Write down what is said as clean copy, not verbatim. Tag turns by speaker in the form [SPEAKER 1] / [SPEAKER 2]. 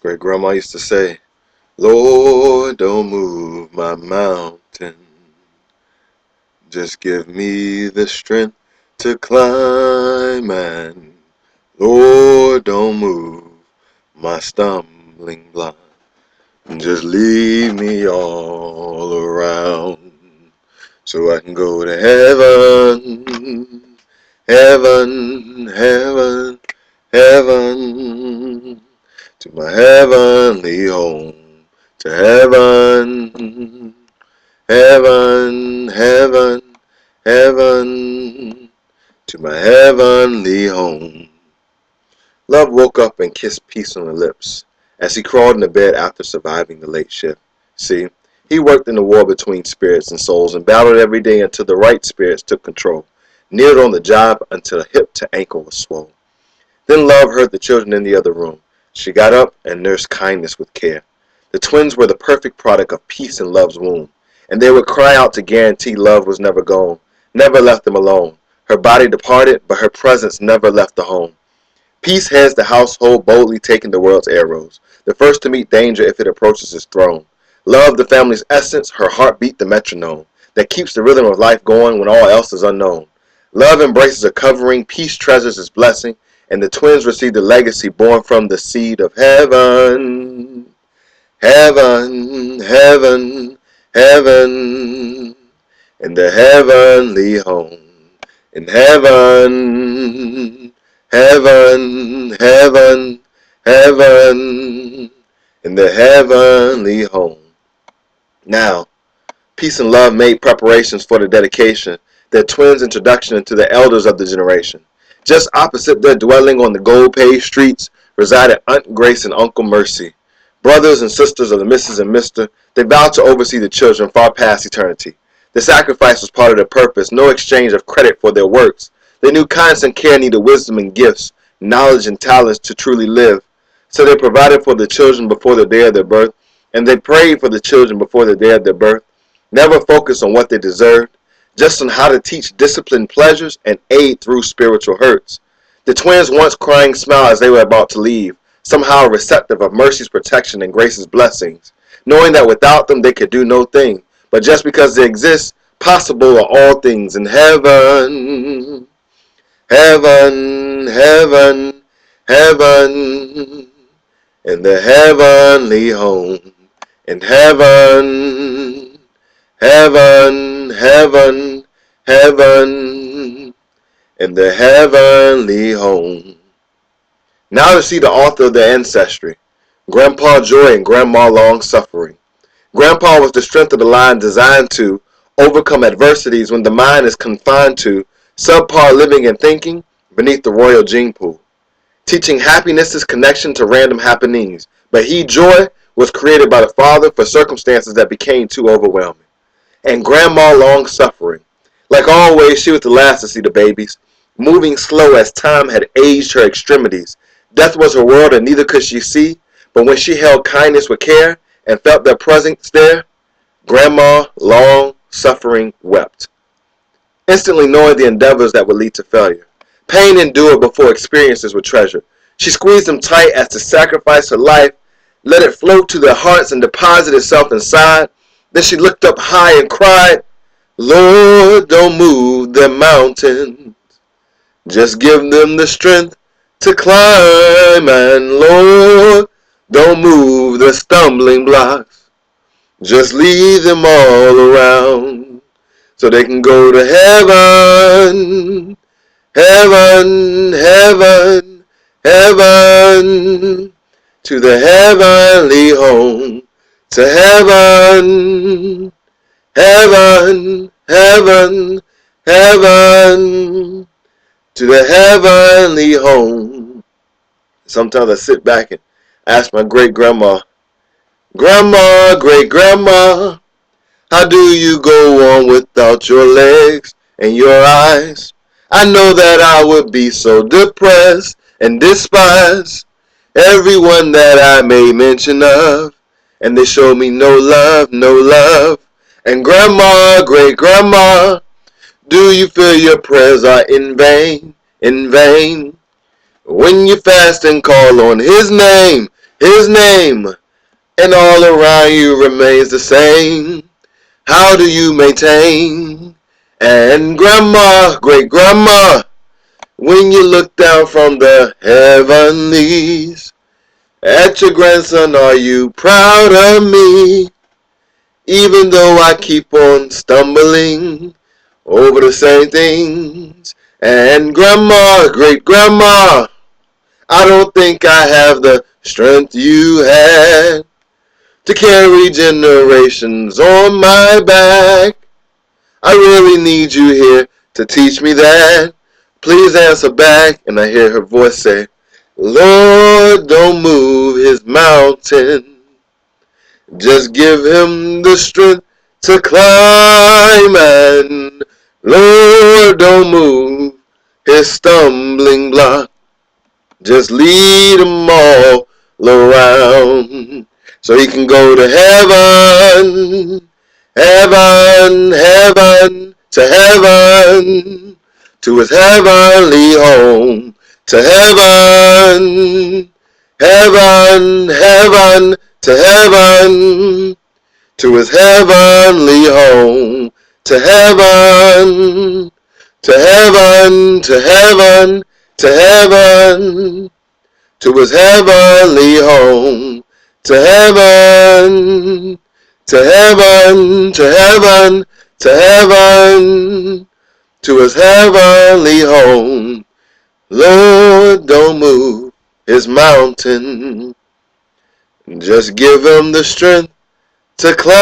[SPEAKER 1] Great grandma used to say, Lord, don't move my mountain. Just give me the strength to climb, and Lord, don't move my stumbling block. Just leave me all around so I can go to heaven, heaven, heaven, heaven, to my heavenly home, to heaven, heaven, heaven, heaven, to my heavenly home. Love woke up and kissed Peace on the lips as he crawled into bed after surviving the late shift. See, he worked in the war between spirits and souls and battled every day until the right spirits took control, kneeled on the job until hip to ankle was swole. Then Love heard the children in the other room. She got up and nursed Kindness with care. The twins were the perfect product of Peace and Love's womb, and they would cry out to guarantee Love was never gone, never left them alone. Her body departed, but her presence never left the home. Peace heads the household, boldly taking the world's arrows, the first to meet danger if it approaches his throne. Love, the family's essence, her heartbeat the metronome, that keeps the rhythm of life going when all else is unknown. Love embraces a covering, Peace treasures his blessing, and the twins receive the legacy born from the seed of heaven. Heaven, heaven, heaven, in the heavenly home. In heaven, heaven, heaven, heaven, in the heavenly home. Now, Peace and Love made preparations for the dedication, their twins' introduction into the elders of the generation. Just opposite their dwelling on the gold-paved streets resided Aunt Grace and Uncle Mercy. Brothers and sisters of the Mrs. and Mr., they vowed to oversee the children far past eternity. The sacrifice was part of their purpose, no exchange of credit for their works. They knew kindness and care needed wisdom and gifts, knowledge and talents to truly live. So they provided for the children before the day of their birth, and they prayed for the children before the day of their birth. Never focused on what they deserved, just on how to teach disciplined pleasures and aid through spiritual hurts. The twins once crying smiled as they were about to leave, somehow receptive of Mercy's protection and Grace's blessings, knowing that without them they could do no thing. But just because they exist, possible are all things in heaven. Heaven, heaven, heaven, in the heavenly home. In heaven, heaven, heaven, heaven, in the heavenly home. Now to see the author of their ancestry, Grandpa Joy and Grandma Long Suffering. Grandpa was the strength of the line designed to overcome adversities when the mind is confined to subpar living and thinking beneath the royal gene pool. Teaching happiness's connection to random happenings, but he, Joy, was created by the father for circumstances that became too overwhelming. And Grandma Long Suffering. Like always, she was the last to see the babies, moving slow as time had aged her extremities. Death was her world and neither could she see, but when she held Kindness with care and felt their presence there, Grandma Long Suffering wept, instantly knowing the endeavors that would lead to failure. Pain endured before experiences were treasured. She squeezed them tight as to sacrifice her life, let it float to their hearts and deposit itself inside. Then she looked up high and cried, Lord, don't move the mountains. Just give them the strength to climb, and Lord, don't move the stumbling blocks. Just leave them all around so they can go to heaven, heaven, heaven, heaven, to the heavenly home, to heaven, heaven, heaven, heaven, to the heavenly home. Sometimes I sit back and ask my great-grandma, Grandma, great-grandma, how do you go on without your legs and your eyes? I know that I would be so depressed and despise everyone that I made mention of, and they show me no love, no love. And Grandma, great-grandma, do you feel your prayers are in vain, in vain? When you fast and call on His name, His name and all around you remains the same. How do you maintain? And grandma, great grandma, when you look down from the heavenlies at your grandson, are you proud of me? Even though I keep on stumbling over the same things. And grandma, great grandma, I don't think I have the strength you had to carry generations on my back. I really need you here to teach me that. Please answer back. And I hear her voice say, Lord, don't move his mountain. Just give him the strength to climb, and Lord, don't move his stumbling block. Just lead him all around so he can go to heaven, heaven, heaven, to heaven, to his heavenly home, to heaven, heaven, heaven, to heaven, to his heavenly home, to heaven, to heaven, to heaven, to heaven, to his heavenly home, to heaven, to heaven, to heaven, to heaven, to his heavenly home. Lord, don't move his mountain. Just give him the strength to climb.